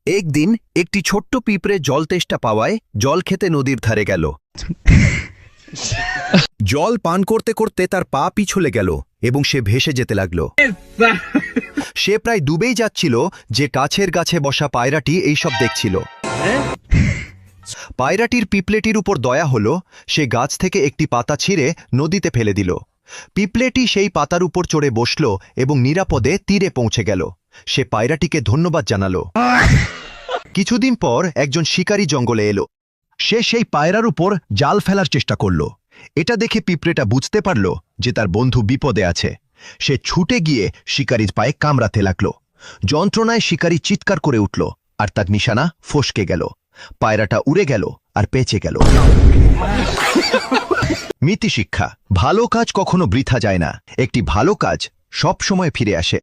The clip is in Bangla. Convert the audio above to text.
একদিন একটি ছোট্ট পিঁপড়ে জল তেষ্টা পাওয়ায় জল খেতে নদীর ধারে গেল। জল পান করতে করতে তার পা পিছলে গেল এবং সে ভেসে যেতে লাগল। সে প্রায় ডুবেই যাচ্ছিল যে কাছের গাছে বসা পায়রাটি এইসব দেখছিল। পায়রাটির পিঁপড়েটির উপর দয়া হল, সে গাছ থেকে একটি পাতা ছিঁড়ে নদীতে ফেলে দিল। পিঁপড়েটি সেই পাতার উপর চড়ে বসল এবং নিরাপদে তীরে পৌঁছে গেল। সে পায়রাটিকে ধন্যবাদ জানালো। কিছুদিন পর একজন শিকারী জঙ্গলে এলো। সে সেই পায়রার উপর জাল ফেলার চেষ্টা করল। এটা দেখে পিঁপড়েটা বুঝতে পারল যে তার বন্ধু বিপদে আছে। সে ছুটে গিয়ে শিকারীর পায়ে কামড়াতে লাগল। যন্ত্রণায় শিকারী চিৎকার করে উঠল আর তার নিশানা ফসকে গেল। পায়রাটা উড়ে গেল আর বেঁচে গেল। নীতি শিক্ষা: ভালো কাজ কখনো বৃথা যায় না। একটি ভালো কাজ সব সময় ফিরে আসে।